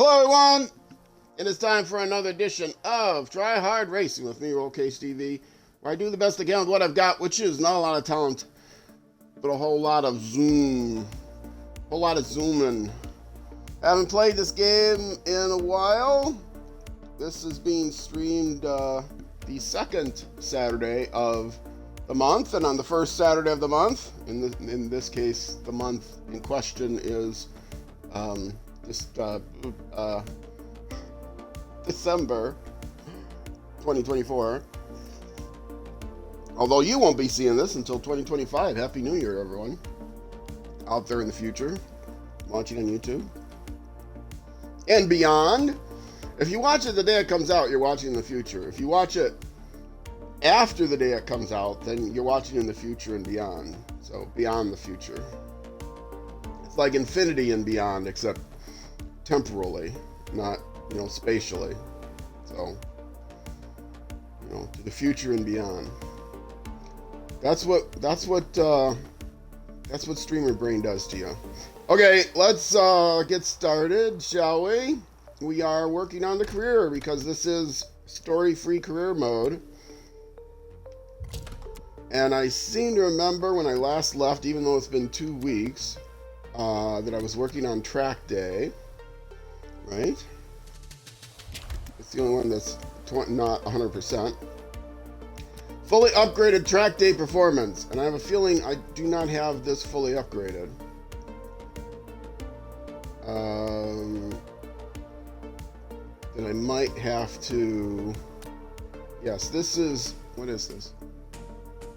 Hello, everyone! It is time for another edition of Try Hard Racing with me, RollCaseTV, where I do the best I can with what I've got, which is not a lot of talent, but a whole lot of zoom. A whole lot of zooming. Haven't played this game in a while. This is being streamed the second Saturday of the month, and on the first Saturday of the month, in this case, the month in question is December 2024. Although you won't be seeing this until 2025. Happy New Year, everyone. Out there in the future, watching on YouTube and beyond. If you watch it the day it comes out, you're watching in the future. If you watch it after the day it comes out, then you're watching in the future and beyond. So beyond the future. It's like infinity and beyond, except temporally, not, spatially. So, to the future and beyond. That's what streamer brain does to you. Okay, let's get started, shall we? We are working on the career because this is story-free career mode. And I seem to remember when I last left, even though it's been 2 weeks, that I was working on track day, right? It's the only one that's not 100%. Fully upgraded track day performance, and I have a feeling I do not have this fully upgraded. Then I might have to. Yes, this is. What is this?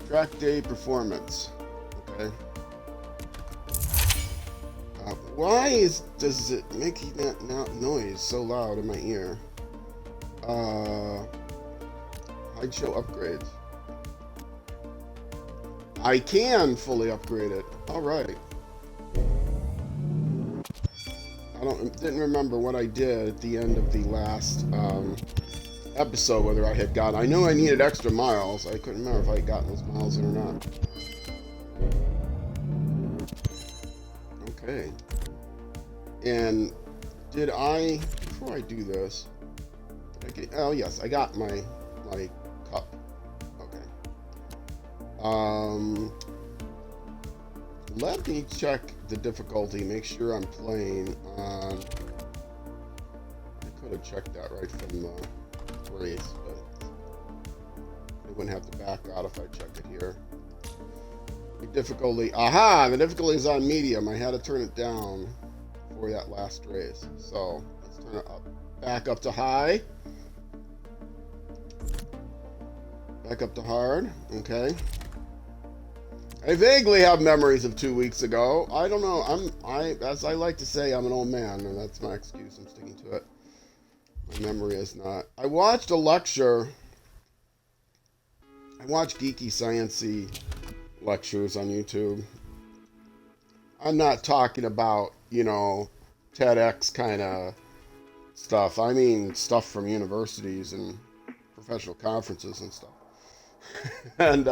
Track day performance. Okay. Why does it make that noise so loud in my ear? Hide show upgrades. I can fully upgrade it. All right. Didn't remember what I did at the end of the last episode. Whether I had gotten. I knew I needed extra miles. I couldn't remember if I had gotten those miles in or not. Okay. And did I, before I do this, oh yes, I got my cup. Okay. Let me check the difficulty, make sure I'm playing on, I could have checked that right from the race, but I wouldn't have to back out if I checked it here. The difficulty, the difficulty is on medium. I had to turn it down for that last race. So let's turn it up, back up to high, back up to hard. Okay. I vaguely have memories of 2 weeks ago. I don't know. As I like to say, I'm an old man, and that's my excuse. I'm sticking to it. My memory is not. I watched a lecture. I watched geeky, sciencey lectures on YouTube. I'm not talking about, TEDx kind of stuff. I mean stuff from universities and professional conferences and stuff. And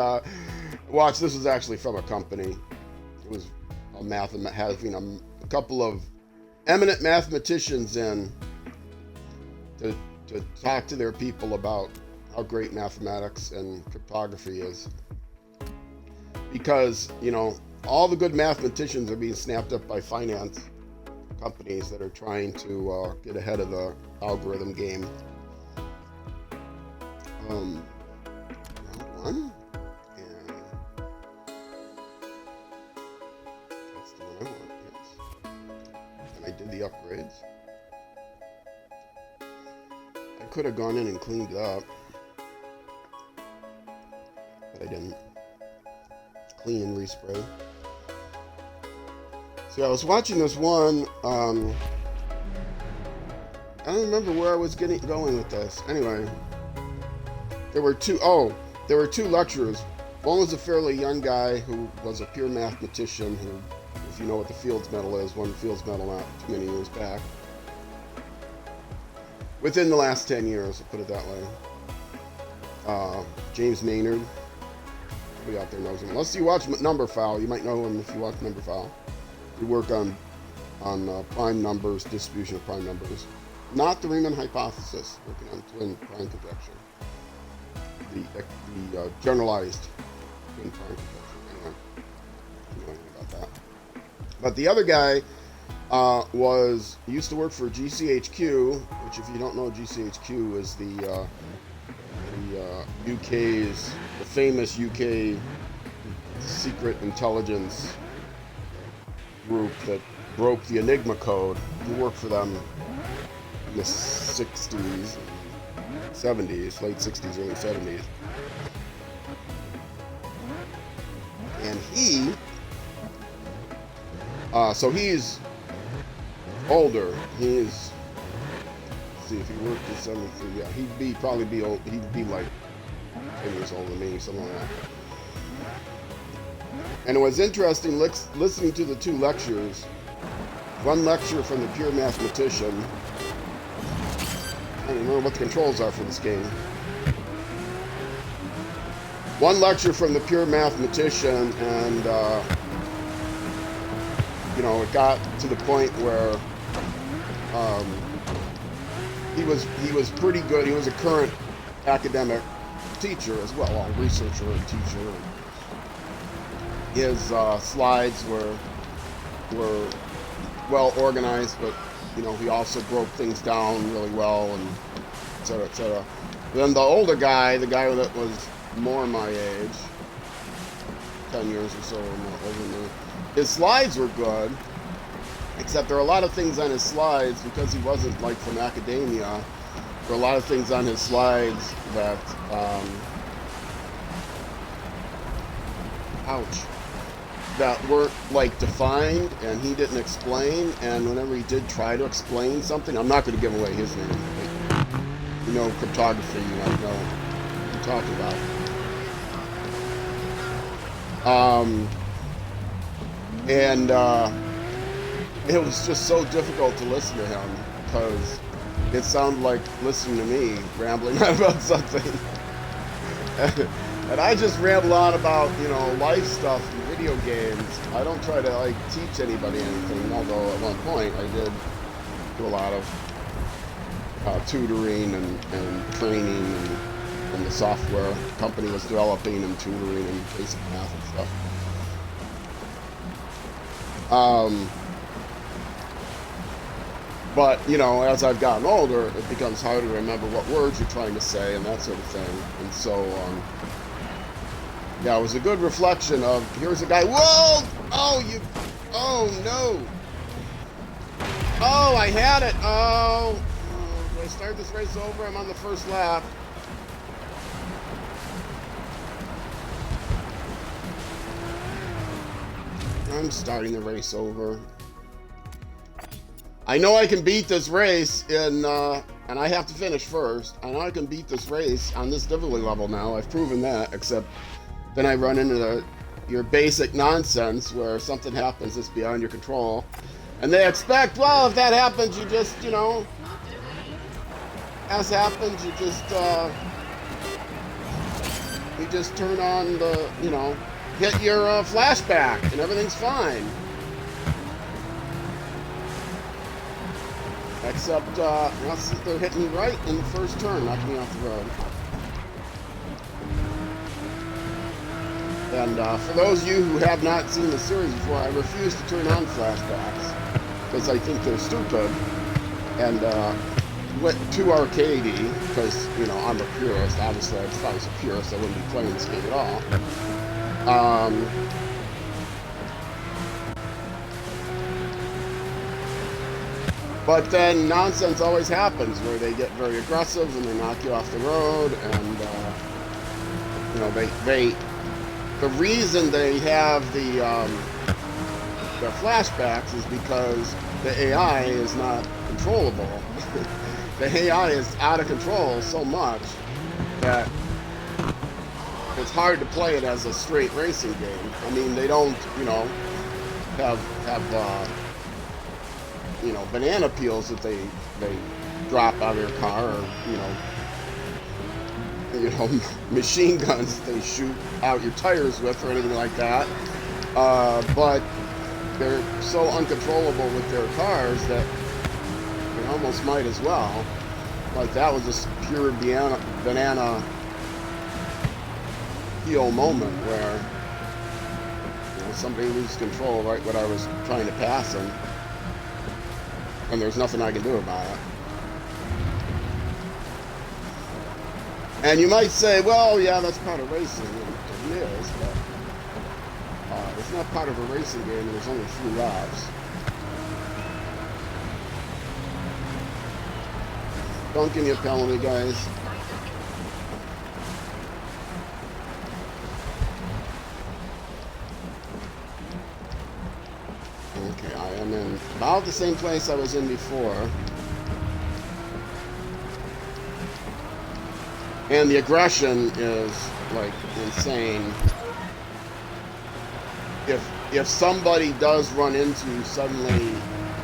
watch, this was actually from a company. It was having a couple of eminent mathematicians in to talk to their people about how great mathematics and cryptography is. Because, all the good mathematicians are being snapped up by finance companies that are trying to get ahead of the algorithm game. Round one, and that's the one I want, yes. And I did the upgrades. I could have gone in and cleaned it up, but I didn't. Clean and respray. So I was watching this one. I don't remember where I was going with this. Anyway, there were two lecturers. One was a fairly young guy who was a pure mathematician who, if you know what the Fields Medal is, won the Fields Medal not too many years back. Within the last 10 years, I'll put it that way. James Maynard. Everybody out there knows him. Unless you watch Number File, you might know him if you watch Number File. We work on on prime numbers, distribution of prime numbers. Not the Riemann hypothesis, working on twin prime conjecture. The generalized twin prime conjecture. Anyway, I don't know anything about that. But the other guy used to work for GCHQ, which, if you don't know, GCHQ is the UK's, the famous UK secret intelligence group that broke the Enigma code. He worked for them in the 60s, 70s, late 60s, early 70s. And so he's older. Let's see, if he worked in 73, yeah, he'd probably be old. He'd be like 10 years older than me, something like that. And it was interesting listening to the two lectures. One lecture from the pure mathematician. I don't remember what the controls are for this game. One lecture from the pure mathematician, and it got to the point where he was pretty good. He was a current academic teacher as well, a researcher and teacher. His slides were well organized, but he also broke things down really well, and et cetera, et cetera. Then the older guy, the guy that was more my age, 10 years or so older than me, his slides were good, except there are a lot of things on his slides, because he wasn't like from academia, there are a lot of things on his slides that that weren't like defined, and he didn't explain. And whenever he did try to explain something, I'm not going to give away his name, but, cryptography, you might know what I'm talking about. It was just so difficult to listen to him, because it sounded like listening to me rambling on about something. And I just ramble on about, life stuff and video games. I don't try to, teach anybody anything, although at one point I did do a lot of tutoring and training and the software the company was developing, and tutoring and basic math and stuff. But, as I've gotten older, it becomes harder to remember what words you're trying to say and that sort of thing. And so, yeah, it was a good reflection of, here's a guy, whoa! Oh, no! Oh, I had it! Oh, do I start this race over? I'm on the first lap. I'm starting the race over. I know I can beat this race and I have to finish first. I know I can beat this race on this difficulty level now. I've proven that, except then I run into your basic nonsense where something happens that's beyond your control. And they expect, well, if that happens, you just, as happens, you just turn on the, hit your flashback and everything's fine. Except, they're hitting me right in the first turn, knocking me off the road. And for those of you who have not seen the series before, I refuse to turn on flashbacks because I think they're stupid. And went too arcadey because, I'm a purist. Obviously, if I was a purist, I wouldn't be playing this game at all. But then nonsense always happens where they get very aggressive and they knock you off the road, and the reason they have the flashbacks is because the AI is not controllable. The AI is out of control so much that it's hard to play it as a straight racing game. I mean, they don't, have banana peels that they drop out of your car, or, machine guns they shoot out your tires with or anything like that. But they're so uncontrollable with their cars that they almost might as well. Like that was just pure banana heel moment where somebody loses control right when I was trying to pass them, and there's nothing I can do about it. And you might say, well, yeah, that's part of racing. It is, but it's not part of a racing game, and there's only 3 laps. Don't give me a penalty, guys. Okay, I am in about the same place I was in before. And the aggression is, like, insane. If somebody does run into you, suddenly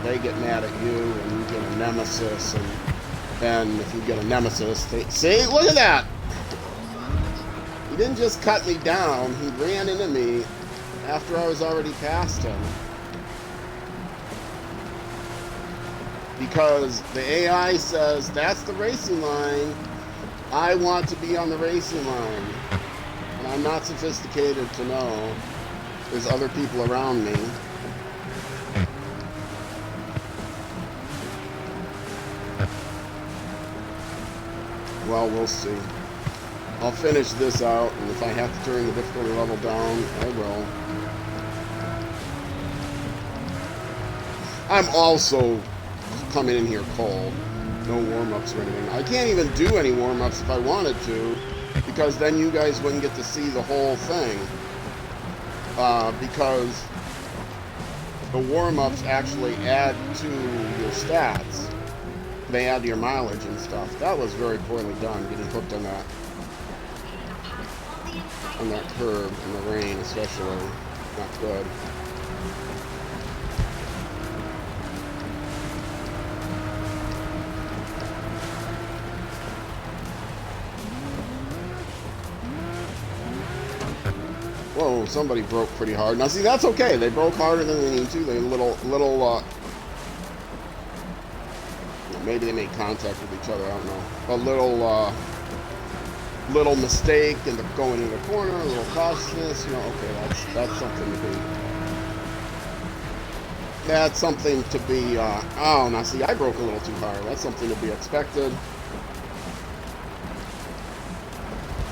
they get mad at you, and you get a nemesis, and then if you get a nemesis, see, look at that! He didn't just cut me down, he ran into me after I was already past him. Because the AI says, that's the racing line. I want to be on the racing line. And I'm not sophisticated to know there's other people around me. Well, we'll see. I'll finish this out, and if I have to turn the difficulty level down, I will. I'm also coming in here cold. No warm-ups or anything. I can't even do any warm-ups if I wanted to, because then you guys wouldn't get to see the whole thing. Because the warm-ups actually add to your stats. They add to your mileage and stuff. That was very poorly done, getting hooked on that curb in the rain, especially. Not good. Whoa, somebody broke pretty hard. Now see, that's okay. They broke harder than they need to. They maybe they made contact with each other, I don't know. A little mistake and going in the corner, a little cautiousness, okay, that's something to be. That's something to be, oh, now see, I broke a little too hard. That's something to be expected.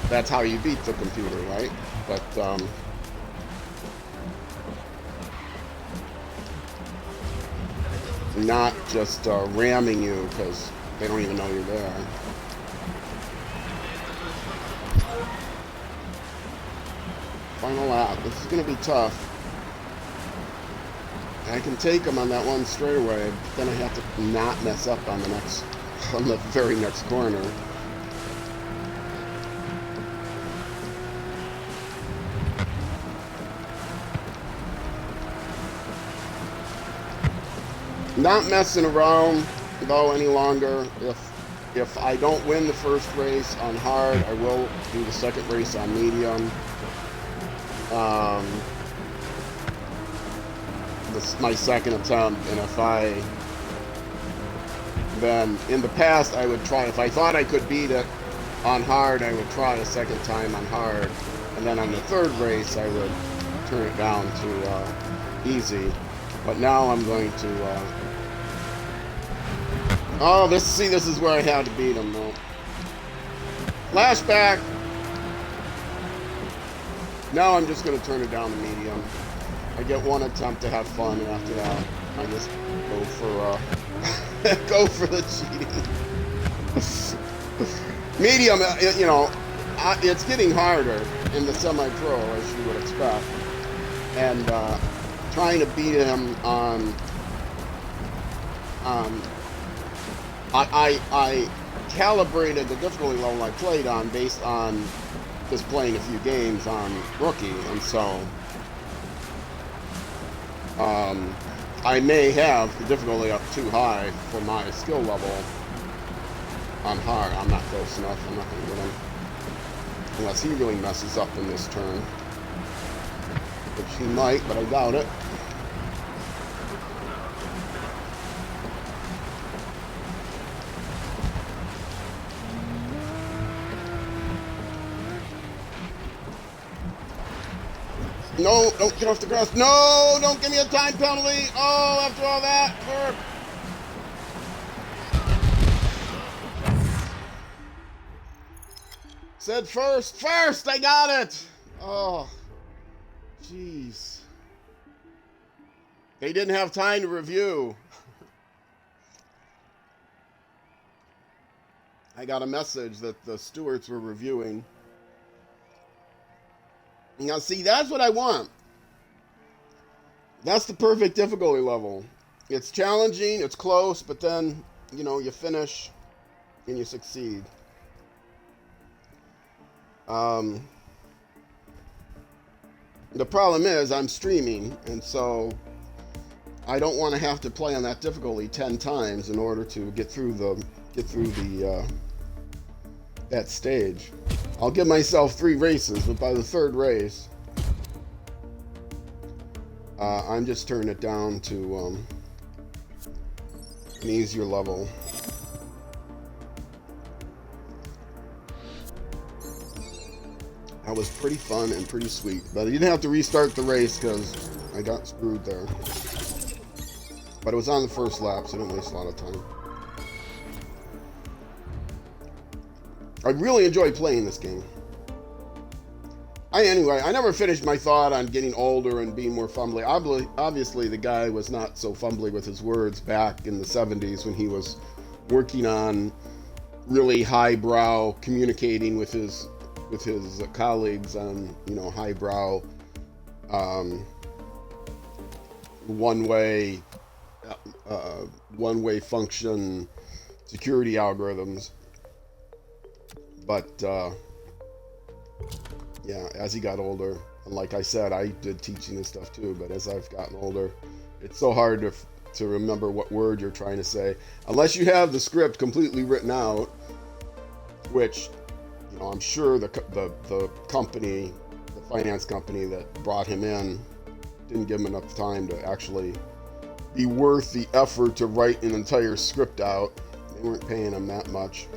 That's how you beat the computer, right? But, not just ramming you because they don't even know you're there. Final lap. This is going to be tough. I can take them on that one straightaway, but then I have to not mess up on the very next corner. Not messing around though any longer. If I don't win the first race on hard, I will do the second race on medium. This is my second attempt, and then in the past I would try, if I thought I could beat it on hard, I would try a second time on hard, and then on the third race I would turn it down to easy. But now I'm going to oh, this is where I had to beat him though. Flashback. Now I'm just going to turn it down to medium. I get one attempt to have fun, and after that I just go for go for the cheating. Medium, it's getting harder in the semi-pro, as you would expect, and trying to beat him on I calibrated the difficulty level I played on based on just playing a few games on rookie, and so I may have the difficulty up too high for my skill level on hard. I'm not close enough. I'm not going to get him unless he really messes up in this turn, which he might, but I doubt it. No, don't get off the grass. No, don't give me a time penalty. Oh, after all that. Said first. First, I got it. Oh, jeez. They didn't have time to review. I got a message that the stewards were reviewing. Now, see, that's what I want. That's the perfect difficulty level. It's challenging, it's close, but then, you know, you finish and you succeed. The problem is I'm streaming, and so I don't want to have to play on that difficulty 10 times in order to get through that stage. I'll give myself 3 races, but by the 3rd race, I'm just turning it down to an easier level. That was pretty fun and pretty sweet, but I didn't have to restart the race because I got screwed there. But it was on the first lap, so I didn't waste a lot of time. I really enjoy playing this game. Anyway, I never finished my thought on getting older and being more fumbly. Obviously, the guy was not so fumbly with his words back in the 70s when he was working on really highbrow communicating with his colleagues on, you know, highbrow one-way function security algorithms. But yeah, as he got older, and like I said, I did teaching and stuff too, but as I've gotten older, it's so hard to remember what word you're trying to say, unless you have the script completely written out, which, you know, I'm sure the company, the finance company that brought him in, didn't give him enough time to actually be worth the effort to write an entire script out. They weren't paying him that much.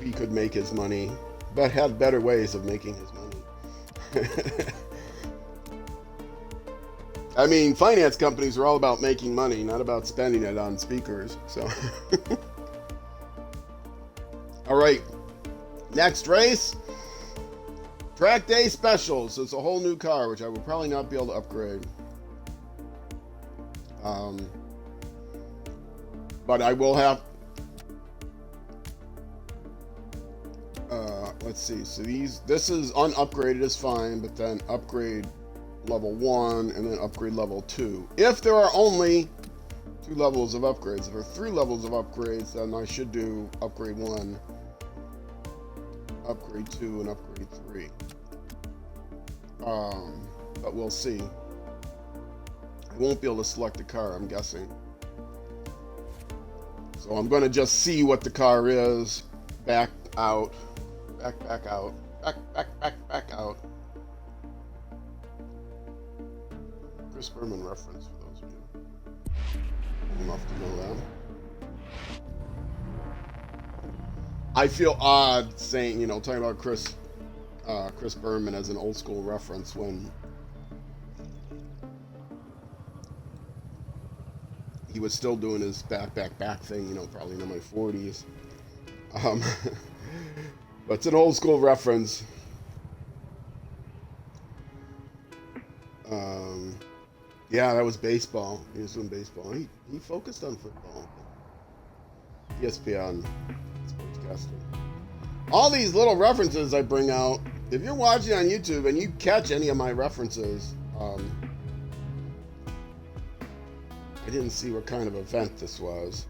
He could make his money, but had better ways of making his money. I mean, finance companies are all about making money, not about spending it on speakers. So, all right, next race, track day specials. So it's a whole new car, which I will probably not be able to upgrade. But I will have. Let's see. So this is unupgraded is fine, but then upgrade level 1 and then upgrade level 2. If there are only 2 levels of upgrades, if there are 3 levels of upgrades, then I should do upgrade 1, upgrade 2, and upgrade 3. But we'll see. I won't be able to select a car, I'm guessing. So I'm going to just see what the car is. Back out. Back out. Back out. Chris Berman reference for those of you old enough to know that. I feel odd saying, you know, talking about Chris Berman as an old school reference when he was still doing his back thing, you know, probably in my 40s. But it's an old school reference. Yeah, that was baseball. He was doing baseball. He focused on football. ESPN sportscaster. All these little references I bring out. If you're watching on YouTube and you catch any of my references, I didn't see what kind of event this was.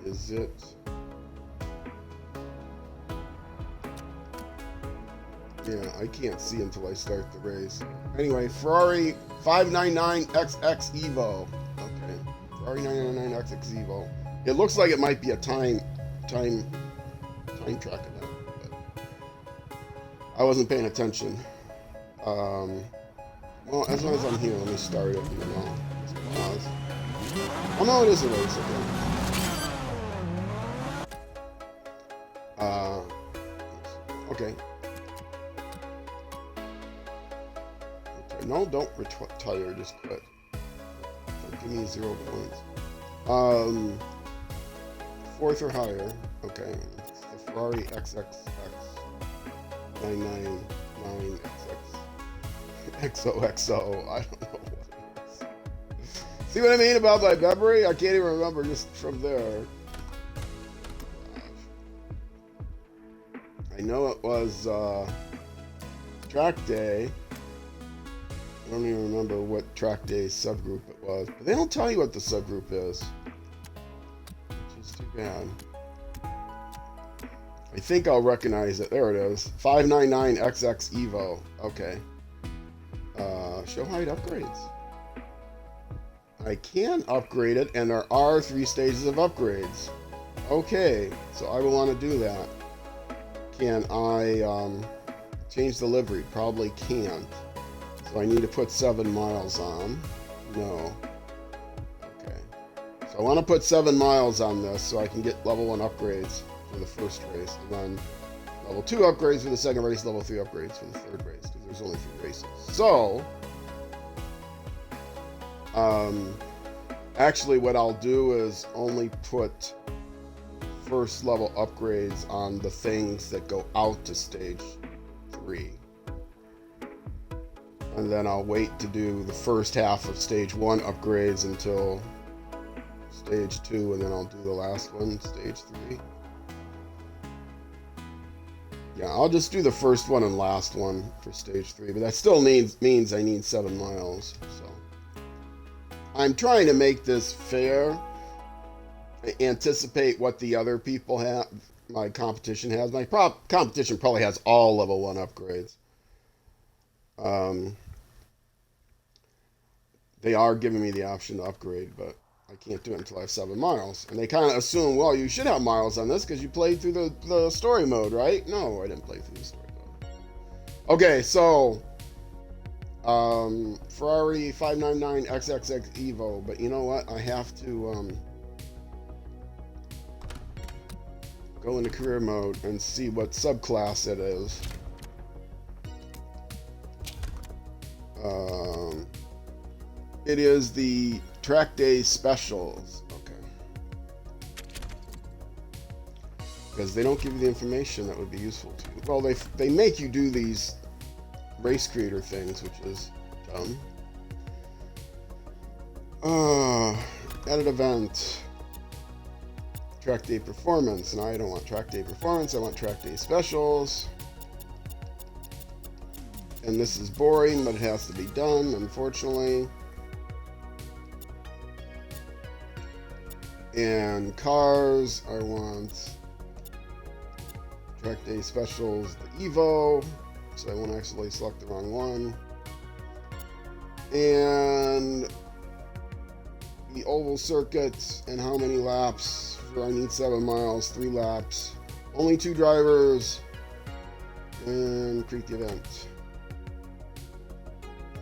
Is it? Yeah, I can't see until I start the race. Anyway, Ferrari 599XX Evo. Okay, Ferrari 999XX Evo. It looks like it might be a time track event, but I wasn't paying attention. Well, as long as I'm here, let me start it. You know. pause. Oh no, it is a race, okay. Okay. No, don't retire, just quit. Don't give me 0 points. Fourth or higher. Okay. It's the Ferrari XXX999XX XOXO. I don't know what it is. See what I mean about my memory? I can't even remember just from there. I know it was track day. I don't even remember what track day subgroup it was. But they don't tell you what the subgroup is. Which is too bad. I think I'll recognize it. There it is. 599XX Evo. Okay. Show height upgrades. I can upgrade it, and there are 3 stages of upgrades. Okay, so I will want to do that. Can I change the livery? Probably can't. So I need to put 7 miles on. No. Okay. So I want to put 7 miles on this so I can get level 1 upgrades for the first race, and then level 2 upgrades for the second race, level 3 upgrades for the third race, because there's only 3 races. So, actually what I'll do is only put first level upgrades on the things that go out to stage 3. And then I'll wait to do the first half of stage 1 upgrades until stage 2, and then I'll do the last one, stage 3. Yeah, I'll just do the first one and last one for stage 3, but that still means I need 7 miles. So I'm trying to make this fair. I anticipate what the other people have. My competition has. My competition probably has all level 1 upgrades. They are giving me the option to upgrade, but I can't do it until I have 7 miles. And they kind of assume, well, you should have miles on this because you played through the story mode, right? No, I didn't play through the story mode. Okay, so Ferrari 599XXX Evo, but you know what? I have to go into career mode and see what subclass it is. It is the track day specials. Okay. Because they don't give you the information that would be useful to you. Well, they make you do these race creator things, which is dumb. Edit event. Track day performance. No, I don't want track day performance. I want track day specials. And this is boring, but it has to be done, unfortunately. And cars, I want track day specials, the Evo, so I won't actually select the wrong one. And the oval circuit, and how many laps, for I need 7 miles, 3 laps, only 2 drivers, and create the event.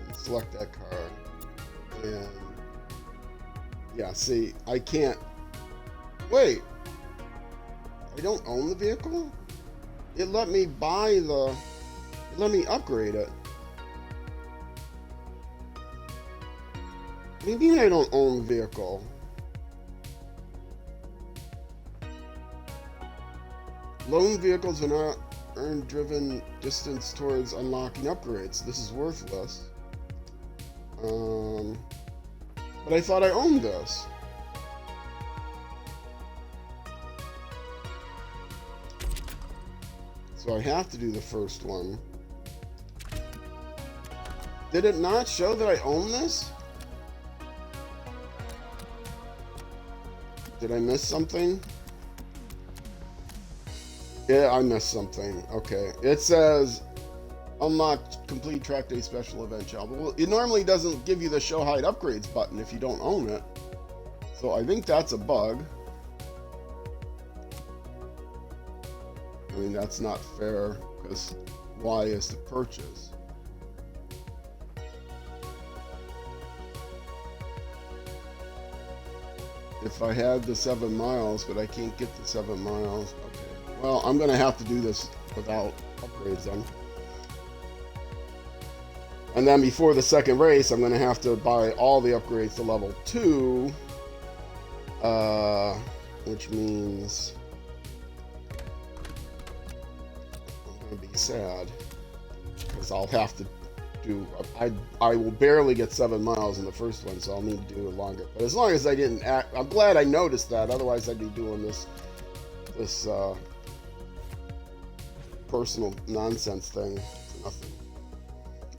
And select that car. And yeah, see, I can't. Wait, I don't own the vehicle? It let me let me upgrade it. What do you mean I don't own the vehicle? Loan vehicles are not earned driven distance towards unlocking upgrades. This is worthless. But I thought I owned this. So I have to do the first one. Did it not show that I own this? Did I miss something? Yeah, I missed something. Okay. It says unlock complete track day special event job. Well, it normally doesn't give you the show height upgrades button if you don't own it. So I think that's a bug. I mean, that's not fair because Y is to purchase. if I had the 7 miles, but I can't get the 7 miles. Okay. Well, I'm going to have to do this without upgrades then. And then before the second race, I'm going to have to buy all the upgrades to level 2. Which means I'm going to be sad. Because I'll have to do... I will barely get 7 miles in the first one, so I'll need to do it longer. But as long as I didn't act... I'm glad I noticed that. Otherwise, I'd be doing this personal nonsense thing for nothing.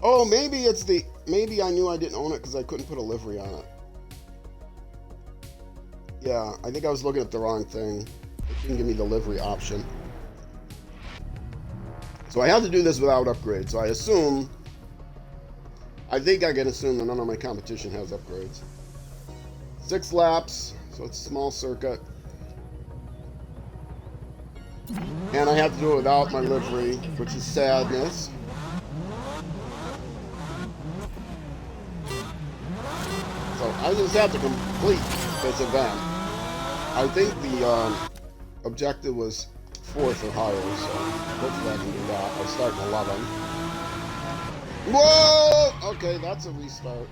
Oh, maybe it's the... Maybe I knew I didn't own it because I couldn't put a livery on it. Yeah, I think I was looking at the wrong thing. It didn't give me the livery option. So I have to do this without upgrades. So I assume... I think I can assume that none of my competition has upgrades. 6 laps, so it's a small circuit. And I have to do it without my livery, which is sadness. So I just have to complete this event. I think the objective was 4th or higher, so hopefully I can do that. I start in 11. Whoa! Okay, that's a restart.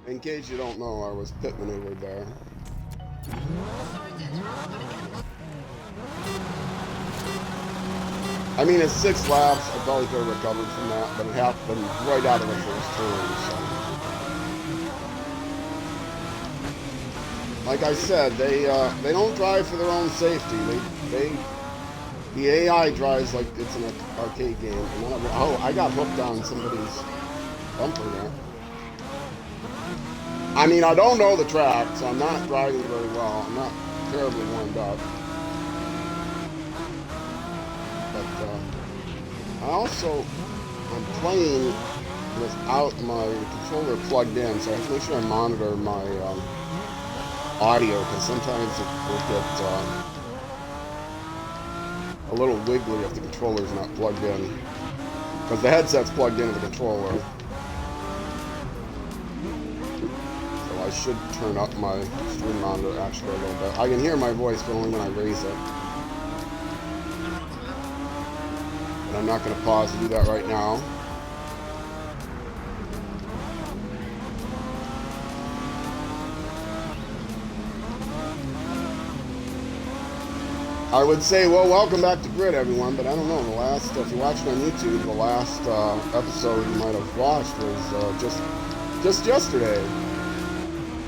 In case you don't know, I was pit maneuvered there. I mean, it's 6 laps. I probably could have recovered from that, but it happened right out of the first turn. So, like I said, they don't drive for their own safety. The AI drives like it's an arcade game. And I got hooked on somebody's bumper there. I mean, I don't know the track, so I'm not driving very well. I'm not terribly warmed up. I also am playing without my controller plugged in, so I have to make sure I monitor my audio, because sometimes it will get a little wiggly if the controller's not plugged in, because the headset's plugged into the controller. So I should turn up my stream monitor actually a little bit. I can hear my voice, but only when I raise it. I'm not going to pause to do that right now. I would say, well, welcome back to Grid, everyone, but I don't know, the last, if you're watching on YouTube, the last episode you might have watched was just yesterday,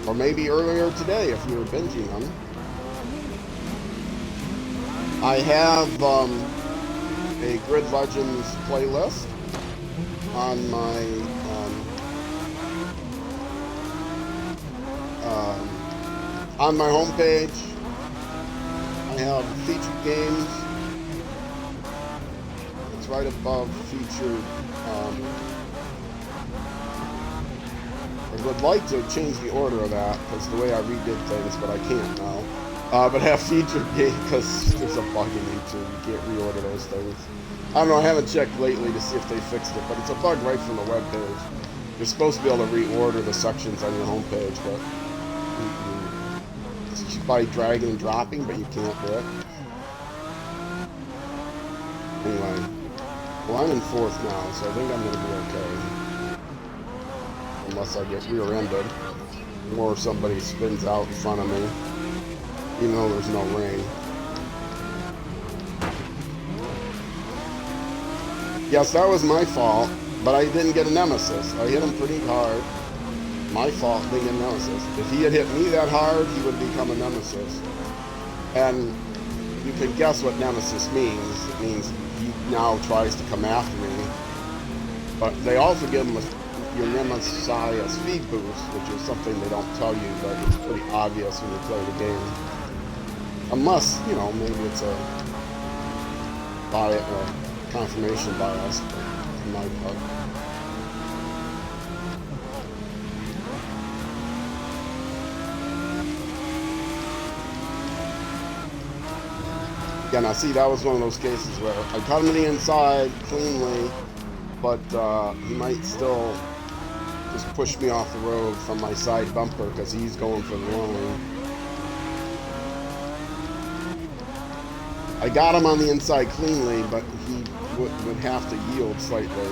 or maybe earlier today if you were binging them. I have a Grid Legends playlist on my homepage. I have featured games. It's right above featured. I would like to change the order of that because the way I redid things, but I can't now. But have featured games because there's a bug in YouTube. You can't reorder those things. I don't know. I haven't checked lately to see if they fixed it, but it's a bug right from the web page. You're supposed to be able to reorder the sections on your homepage, but it's by dragging and dropping, but you can't do it. Anyway, well, I'm in 4th now, so I think I'm going to be okay. Unless I get rear-ended, or somebody spins out in front of me, even though there's no rain. Yes, that was my fault, but I didn't get a nemesis. I hit him pretty hard. My fault, didn't get a nemesis. If he had hit me that hard, he would become a nemesis. And you can guess what nemesis means. It means he now tries to come after me. But they also give him your nemesis a speed boost, which is something they don't tell you, but it's pretty obvious when you play the game. Unless, you know, maybe it's a bias or confirmation bias on my part. Yeah, now see, that was one of those cases where I cut him in the inside cleanly, but he might still just pushed me off the road from my side bumper because he's going for the line. I got him on the inside cleanly, but he would have to yield slightly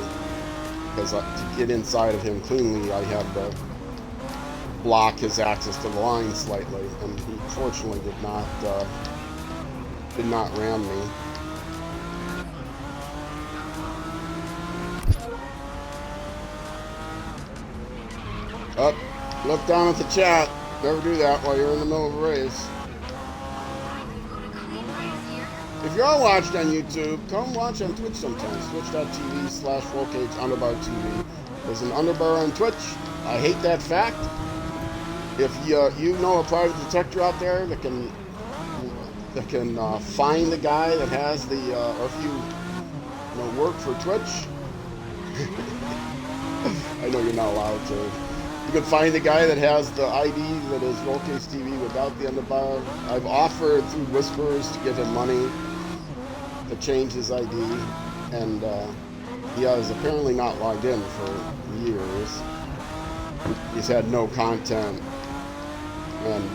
because to get inside of him cleanly, I had to block his access to the line slightly, and he fortunately did not ram me. Up, look down at the chat. Never do that while you're in the middle of a race. If you're all watching on YouTube, come watch on Twitch sometimes. Twitch.tv/RollCageUnderbarTV. There's an underbar on Twitch. I hate that fact. If you know a private detector out there that can find the guy that has the, or if you work for Twitch, I know you're not allowed to. You can find the guy that has the ID that is Rollcage TV without the underbar. I've offered through whispers to give him money to change his ID, and he has apparently not logged in for years. He's had no content, and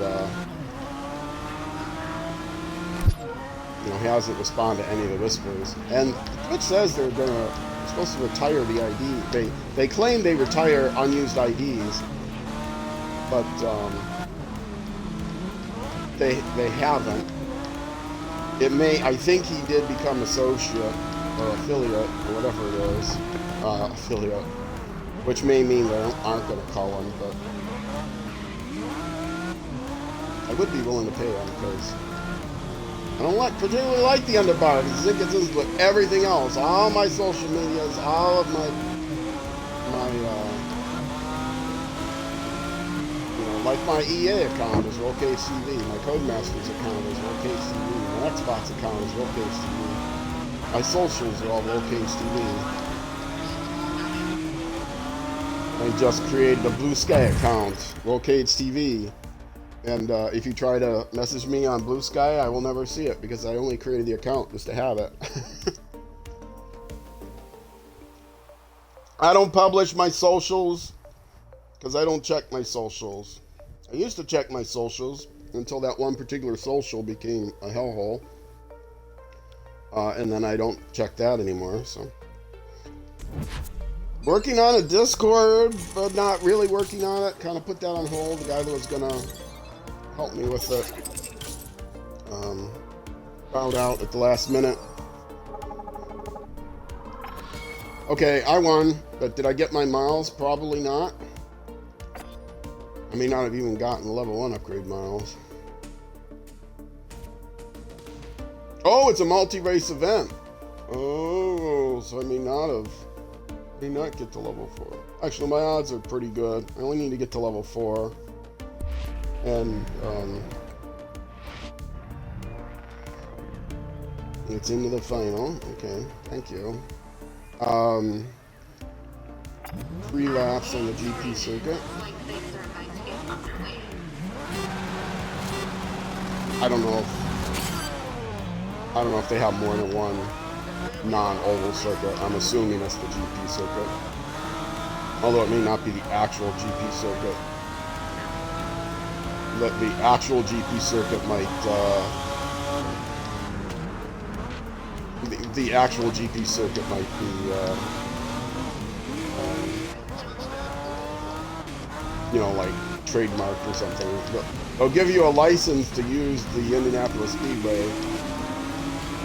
he hasn't responded to any of the whispers. And Twitch says they're supposed to retire the ID. They claim they retire unused IDs, but they haven't. I think he did become associate or affiliate or whatever it is, affiliate, which may mean they aren't going to call him, but I would be willing to pay him because I don't particularly like the underbar because it gets with everything else, all my social medias, all of my like my EA account is Rollcage TV, my Codemasters account is Rollcage TV, my Xbox account is Rollcage TV, my socials are all Rollcage TV. I just created a Blue Sky account, Rollcage TV, and if you try to message me on Blue Sky, I will never see it because I only created the account just to have it. I don't publish my socials because I don't check my socials. I used to check my socials until that one particular social became a hellhole. And then I don't check that anymore, so. Working on a Discord, but not really working on it. Kind of put that on hold. The guy that was gonna help me with it found out at the last minute. Okay, I won, but did I get my miles? Probably not. I may not have even gotten level 1 upgrade miles. Oh, it's a multi-race event. Oh, so I may not get to level 4. Actually, my odds are pretty good. I only need to get to level 4. And, it's into the final. Okay, thank you. 3 laps on the GP circuit. I don't know if they have more than one non-oval circuit. I'm assuming it's the GP circuit. Although it may not be the actual GP circuit. The actual GP circuit might, the actual GP circuit might be, like trademarked or something. But they'll give you a license to use the Indianapolis Speedway,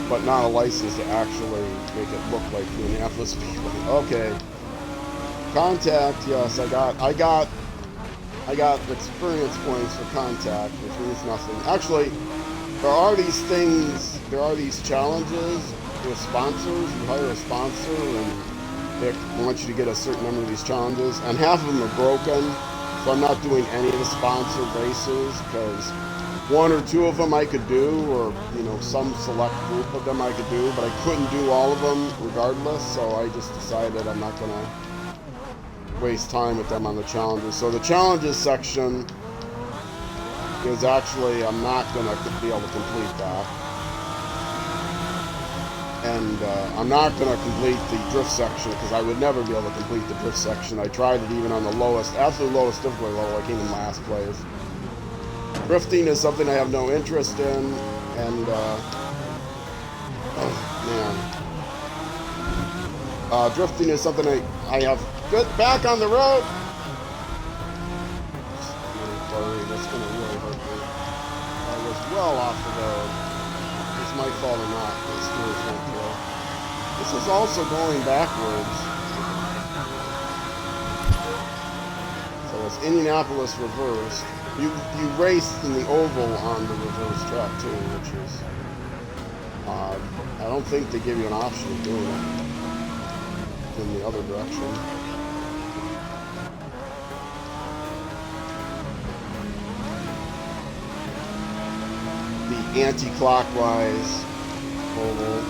but not a license to actually make it look like the Indianapolis Speedway. Okay. Contact, yes, I got experience points for contact, which means nothing. Actually, there are these challenges with sponsors. You hire a sponsor and they want you to get a certain number of these challenges, and half of them are broken. So I'm not doing any of the sponsored races because 1 or 2 of them I could do, or some select group of them I could do, but I couldn't do all of them regardless. So I just decided I'm not gonna waste time with them on the challenges. So the challenges section is actually, I'm not gonna be able to complete that. And I'm not going to complete the drift section because I would never be able to complete the drift section. I tried it even on the lowest, absolute lowest difficulty level. I came in last place. Drifting is something I have no interest in, and oh man, drifting is something I have good back on the road. That's gonna really hurt me. I was well off the road. It's my fault or not. It's Steelers won't kill. This is also going backwards. So it's Indianapolis reversed. You race in the oval on the reverse track too, which is odd. I don't think they give you an option of doing it in the other direction. The anti-clockwise oval is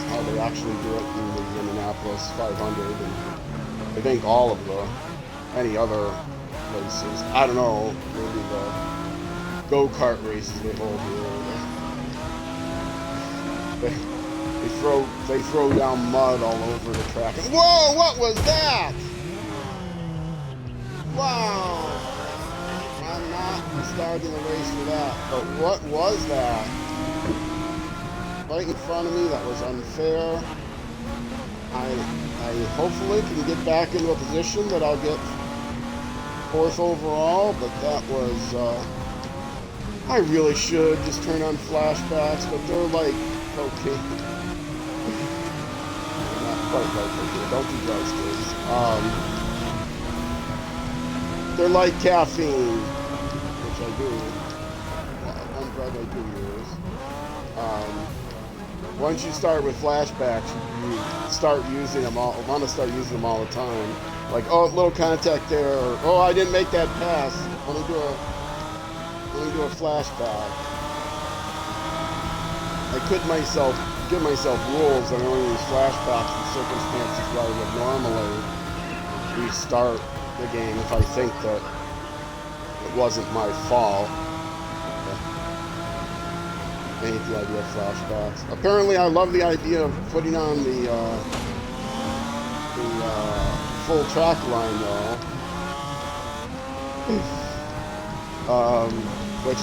how they actually do it in the Indianapolis 500, and I think all of any other races. I don't know, maybe the go-kart races they hold here. They throw down mud all over the track. And, whoa! What was that? Wow! I'm not starting the race for that. But what was that? Right in front of me, that was unfair. I hopefully can get back into a position that I'll get 4th overall, but that was, I really should just turn on flashbacks, but they're like, okay. Not quite like okay, don't do drugs, kids. They're like caffeine, which I do. One drug I do use. Once you start with flashbacks, you start using them all, want to start using them all the time. Like, oh, little contact there, or oh, I didn't make that pass. Let me do a flashback. I could give myself rules that I only use flashbacks in circumstances where I would normally restart the game if I think that it wasn't my fault. I hate the idea of flashbacks. Apparently, I love the idea of putting on the full track line though, which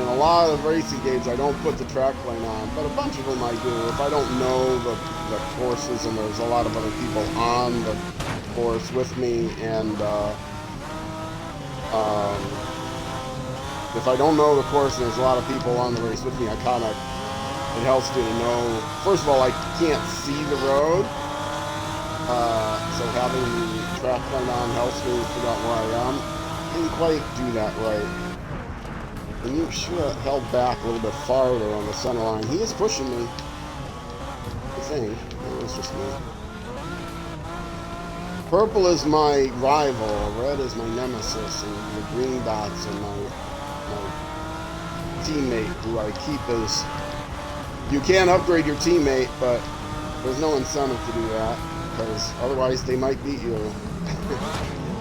in a lot of racing games I don't put the track line on, but a bunch of them I do. If I don't know the courses and there's a lot of other people on the course with me, and if I don't know the course and there's a lot of people on the race with me, it helps me to know. First of all, I can't see the road. So having the track line on helps me figure out where I am. Didn't quite do that right. And you should have held back a little bit farther on the center line. He is pushing me. I think. It was just me. Purple is my rival. Red is my nemesis. And the green dots are my teammate who I keep as... You can upgrade your teammate, but there's no incentive to do that, because otherwise they might beat you.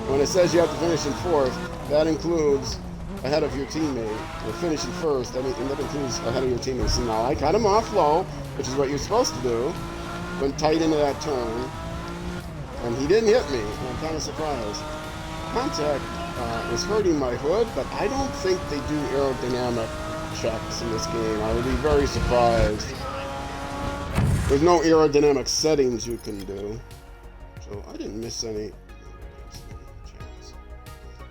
When it says you have to finish in 4th, that includes ahead of your teammate, or finishing 1st, and that includes ahead of your teammate. So now I cut him off low, which is what you're supposed to do, went tight into that turn, and he didn't hit me, and I'm kind of surprised. Contact was hurting my hood, but I don't think they do aerodynamic checks in this game. I would be very surprised. There's no aerodynamic settings you can do. So I didn't miss any chance.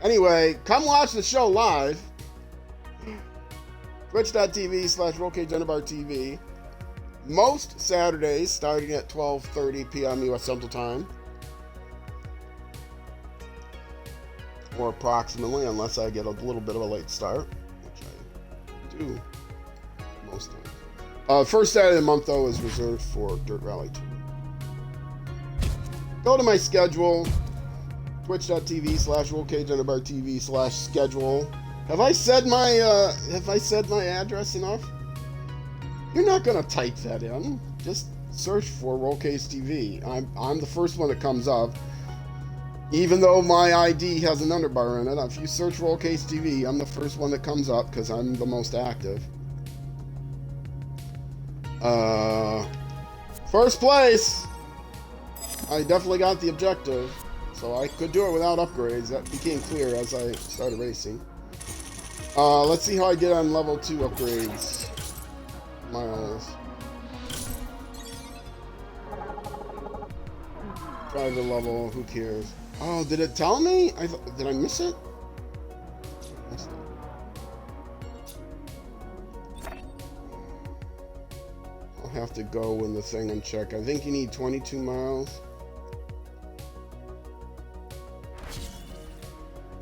Anyway, come watch the show live. Twitch.tv/RollCageUnderbarTV. Most Saturdays starting at 12:30 p.m. U.S. Central Time. Or approximately, unless I get a little bit of a late start, which I do most times. First Saturday of the month, though, is reserved for Dirt Rally 2. Go to my schedule, twitch.tv/RollCageUnderbarTV/schedule. Have I said my address enough? You're not gonna type that in. Just search for Rollcage TV. I'm the first one that comes up. Even though my ID has an underbar in it, if you search Rollcage TV, I'm the first one that comes up because I'm the most active. First place! I definitely got the objective. So I could do it without upgrades. That became clear as I started racing. Let's see how I did on level 2 upgrades. Miles. Driver level, who cares? Oh, did it tell me? Did I miss it? I'll have to go in the thing and check. I think you need 22 miles.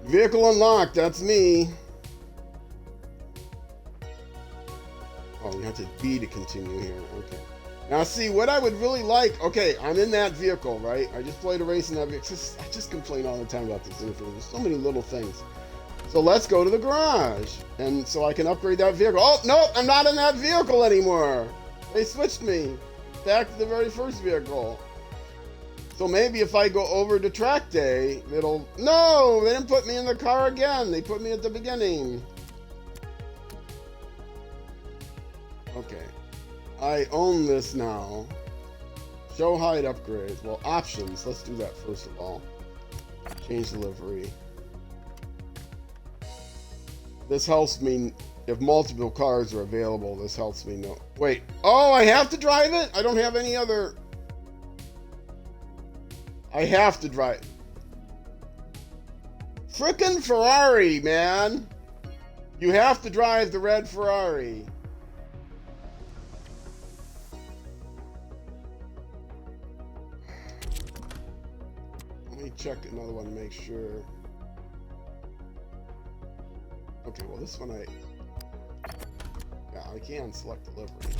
Vehicle unlocked, that's me. Oh, you have to B to continue here. Okay. Now, see, what I would really like... Okay, I'm in that vehicle, right? I just played a race in that vehicle. I just complain all the time about this interface. There's so many little things. So let's go to the garage. And so I can upgrade that vehicle. Oh, no, I'm not in that vehicle anymore. They switched me back to the very first vehicle. So maybe if I go over to track day, it'll... No, they didn't put me in the car again. They put me at the beginning. Okay. I own this now. Show height upgrades. Well, options. Let's do that first of all. Change the livery. This helps me if multiple cars are available. This helps me know. Wait. Oh, I have to drive it? I don't have any other... I have to drive. Frickin' Ferrari, man. You have to drive the red Ferrari. Let me check another one to make sure. Okay, well this one yeah, I can select delivery.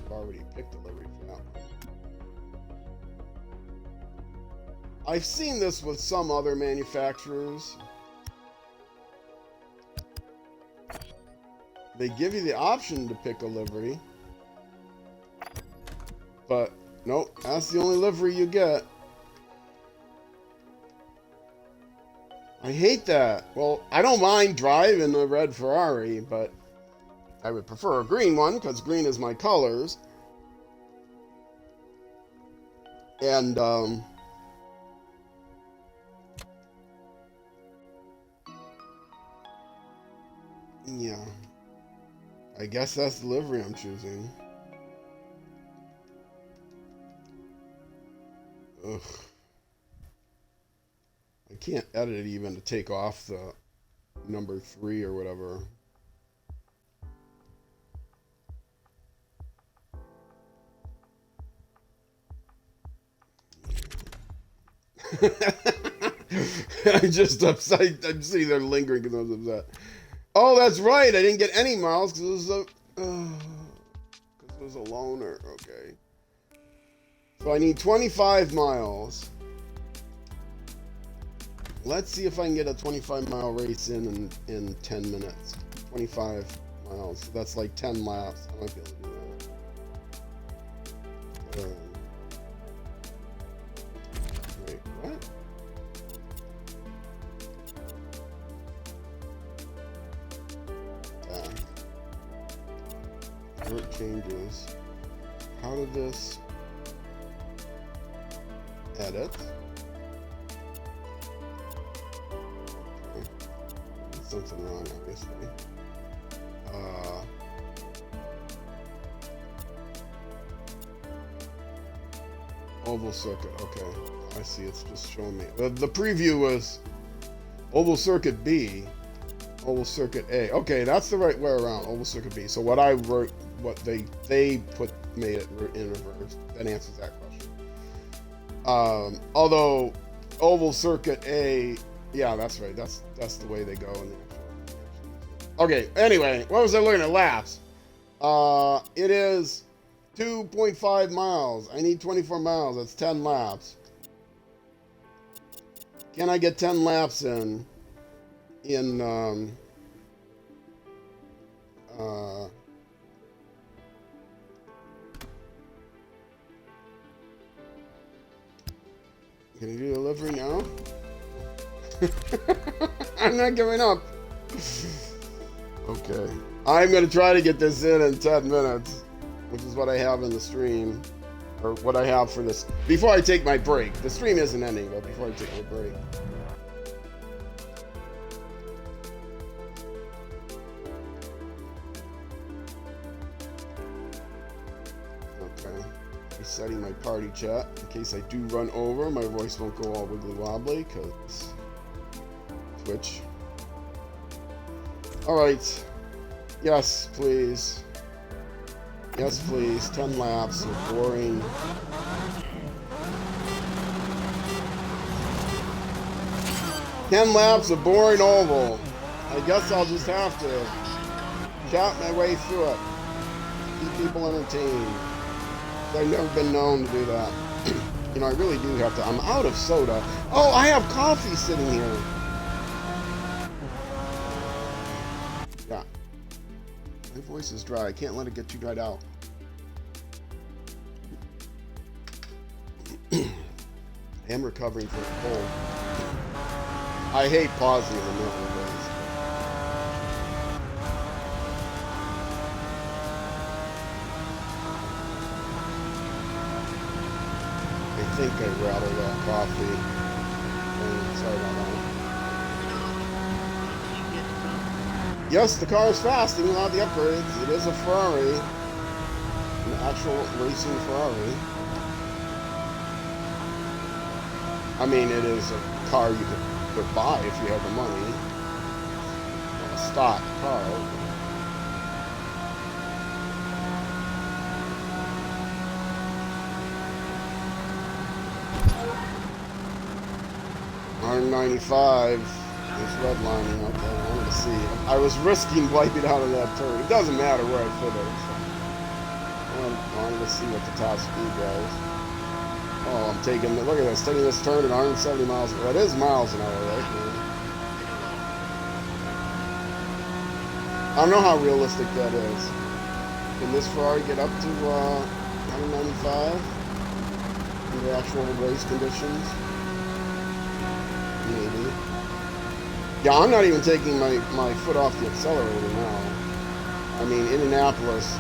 I've already picked delivery for that one. I've seen this with some other manufacturers. They give you the option to pick a livery. But, nope, that's the only livery you get. I hate that. Well, I don't mind driving a red Ferrari, but I would prefer a green one, because green is my colors. And, yeah. I guess that's the livery I'm choosing. Ugh. I can't edit it even to take off the number 3 or whatever. I'm just upset. I'm sitting there lingering because I was upset. Oh, that's right. I didn't get any miles because it was a loaner. Okay. So I need 25 miles. Let's see if I can get a 25-mile race in 10 minutes. 25 miles. That's like 10 laps. I might be able to do that. Wait, what? It changes. How did this edit? Okay. Something wrong, obviously. Oval circuit. Okay, I see. It's just showing me. The preview was oval circuit B. Oval circuit A. Okay, that's the right way around. Oval circuit B. So what I wrote, what they made it in reverse. That answers that question. Although oval circuit A, yeah, that's right. That's the way they go in the actual. Okay. Anyway, what was I looking at? Laps. It is 2.5 miles. I need 24 miles. That's 10 laps. Can I get 10 laps in? Can you do delivery now? I'm not giving up. Okay. I'm going to try to get this in 10 minutes. which is what I have in the stream, or what I have for this. Before I take my break. The stream isn't ending, but before I take my break. Okay. Resetting my party chat in case I do run over. My voice won't go all wiggly wobbly because Twitch. Alright. Yes, please. Yes, please. 10 laps of boring. Ten laps of boring oval. I guess I'll just have to chat my way through it. Keep people entertained. I've never been known to do that. You know, I really do have to. I'm out of soda. Oh, I have coffee sitting here. Yeah. My voice is dry. I can't let it get too dried out. I am recovering from a cold. I hate pausing in the middle of this. I think I rattled that coffee. Sorry about that. Yes, the car is fast, even without the upgrades. It is a Ferrari. An actual racing Ferrari. I mean, it is a car you could buy if you have the money. A stock car. $195 is redlining. Okay, I want to see. I was risking wiping out of that turn. It doesn't matter where I fit it. So I wanted to see what the top speed goes. Oh, I'm taking, look at this, taking this turn at 170 miles. That is miles an hour, right? I don't know how realistic that is. Can this Ferrari get up to 195 in the actual race conditions? Maybe. Yeah, I'm not even taking my foot off the accelerator now. I mean, Indianapolis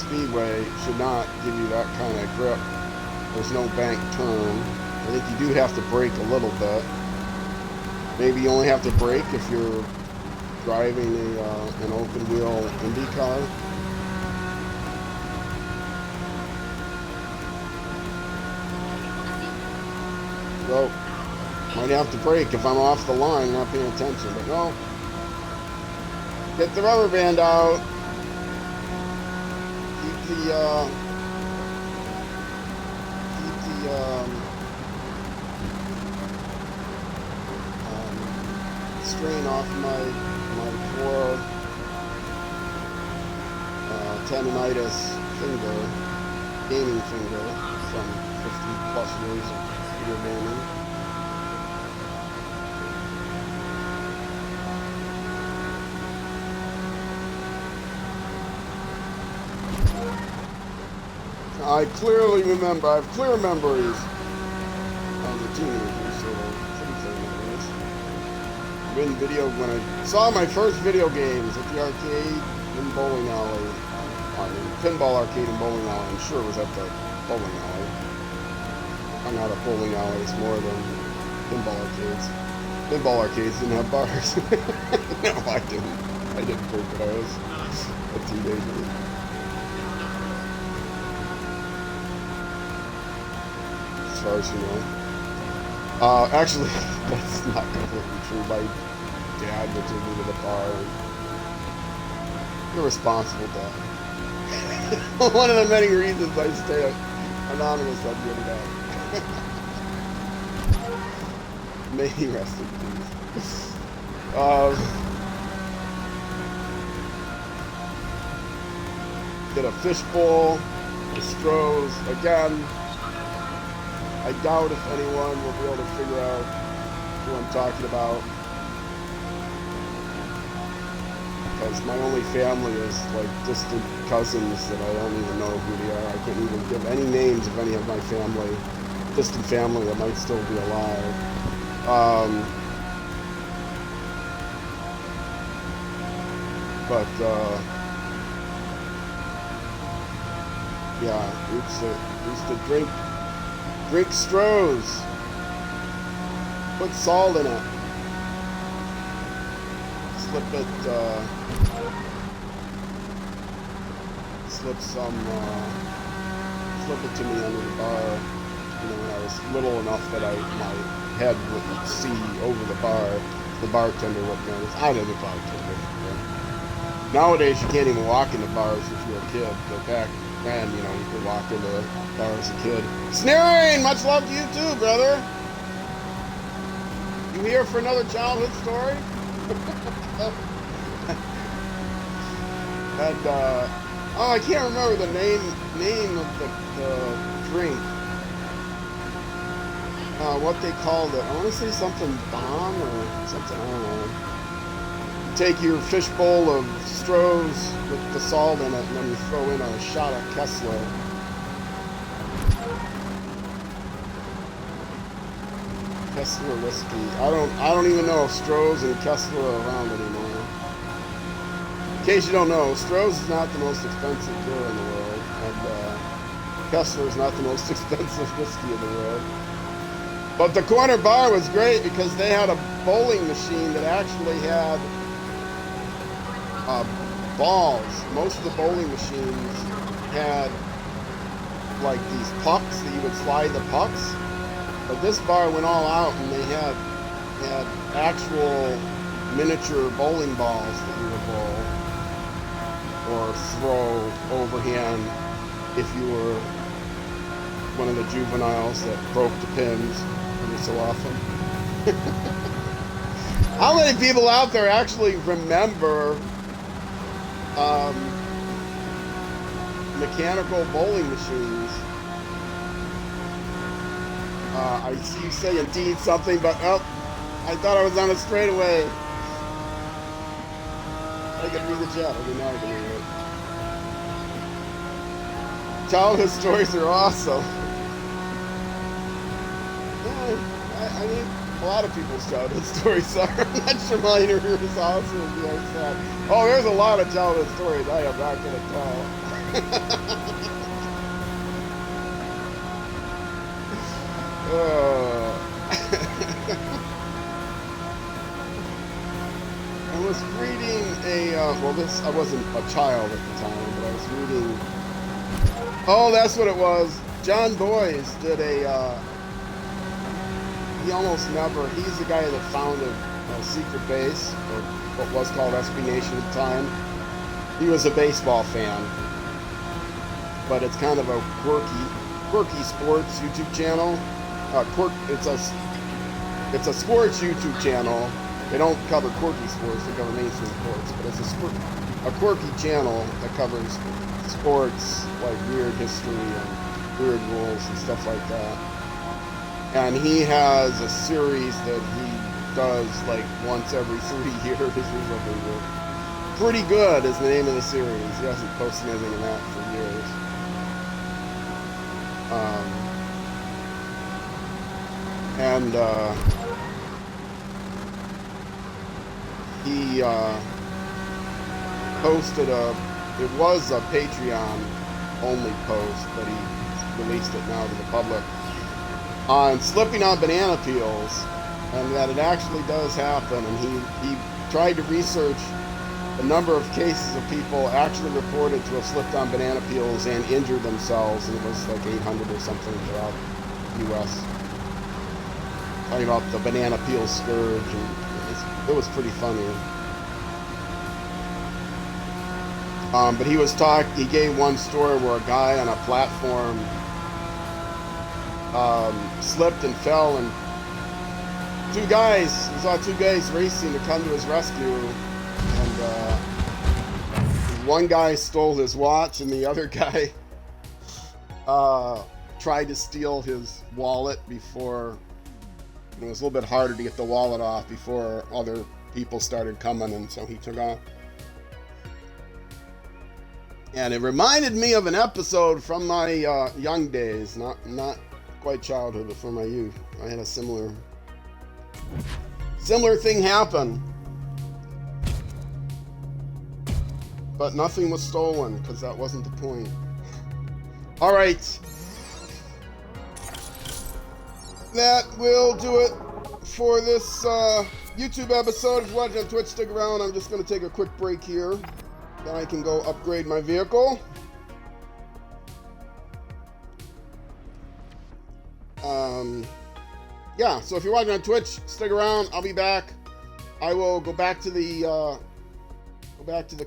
Speedway should not give you that kind of grip. There's no bank turn. I think you do have to brake a little bit. Maybe you only have to brake if you're driving an open wheel Indy car. So, might have to brake if I'm off the line, not paying attention. But no. Get the rubber band out. Keep the strain off my core tendonitis finger, gaming finger from 50 plus years of video gaming. I clearly remember, I have clear memories as a teenager, so pretty clear memories. When I saw my first video games at the arcade in bowling alley, pinball arcade in bowling alley, I'm sure it was at the bowling alley. Hung out at bowling alleys more than pinball arcades. Pinball arcades didn't have bars. No, I didn't. I didn't drink when I was a teenager. As far as you know. Actually, that's not completely true. My dad would take me to the bar. Irresponsible dad. One of the many reasons I stay anonymous on the internet. May he rest in peace. Get a fishbowl, the Strohs. Again, I doubt if anyone will be able to figure out who I'm talking about. Because my only family is like distant cousins that I don't even know who they are. I can't even give any names of any of my family, distant family that might still be alive. Yeah, used to drink Strohs. Put salt in it. Slip it, slip it to me under the bar. You know, when I was little enough that my head wouldn't see over the bar. The bartender wouldn't notice. I didn't bartender. Nowadays, you can't even walk into bars if you're a kid. But back then, you know, you could walk into a bar as a kid. Sneering! Much love to you too, brother! You here for another childhood story? And, oh, I can't remember the name of the drink. What they called it. I want to say something bomb or something, I don't know. Take your fishbowl of Strohs with the salt in it, and then you throw in a shot of Kessler. Kessler whiskey. I don't even know if Strohs and Kessler are around anymore. In case you don't know, Strohs is not the most expensive beer in the world, and Kessler is not the most expensive whiskey in the world. But the corner bar was great because they had a bowling machine that actually had balls. Most of the bowling machines had like these pucks that you would slide the pucks. But this bar went all out, and they had actual miniature bowling balls that you would bowl or throw overhand if you were one of the juveniles that broke the pins every so often. How many people out there actually remember mechanical bowling machines? I see you say indeed something, but oh, I thought I was on a straightaway. I can read the chat. Okay, now I can read it. Childhood stories are awesome. Yeah, I mean, a lot of people's childhood stories are. I'm not sure mine are as awesome as yours are. Oh, there's a lot of childhood stories I am not going to tell. I was reading I wasn't a child at the time, but I was reading, oh, that's what it was. John Boyes did he's the guy that founded Secret Base, or what was called SB Nation at the time. He was a baseball fan, but it's kind of a quirky sports YouTube channel. It's a sports YouTube channel. They don't cover quirky sports, they cover mainstream sports, but it's a quirky channel that covers sports, like weird history and weird rules and stuff like that. And he has a series that he does like once every 3 years or something. Pretty Good is the name of the series. He hasn't posted anything in that for years. He posted it was a Patreon only post, but he released it now to the public, on slipping on banana peels, and that it actually does happen. And he tried to research the number of cases of people actually reported to have slipped on banana peels and injured themselves, and it was like 800 or something throughout the U.S. Talking about the banana peel scourge, and it was pretty funny. But he gave one story where a guy on a platform slipped and fell, and he saw two guys racing to come to his rescue, and one guy stole his watch, and the other guy tried to steal his wallet before. It was a little bit harder to get the wallet off before other people started coming, and so he took off. And it reminded me of an episode from my young days, not quite childhood, but from my youth. I had a similar thing happen. But nothing was stolen, because that wasn't the point. All right. That will do it for this YouTube episode. If you're watching on Twitch, stick around. I'm just going to take a quick break here. Then I can go upgrade my vehicle. Yeah, so if you're watching on Twitch, stick around. I'll be back. I will go back to the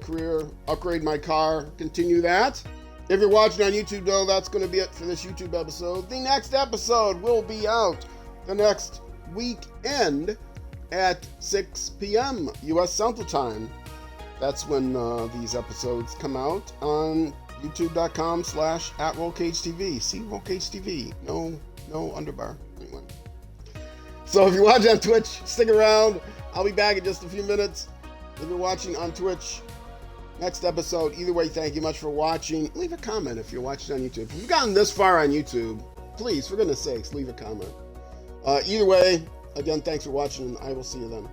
career, upgrade my car, continue that. If you're watching on YouTube, though, that's going to be it for this YouTube episode. The next episode will be out the next weekend at 6 p.m. U.S. Central Time. That's when these episodes come out on youtube.com/@RollCageTV. See RollCageTV. No underbar. Anyway. So if you're watching on Twitch, stick around. I'll be back in just a few minutes. If you're watching on Twitch, next episode. Either way, thank you much for watching. Leave a comment if you're watching on YouTube. If you've gotten this far on YouTube, please, for goodness sakes, leave a comment. Either way, again, thanks for watching, and I will see you then.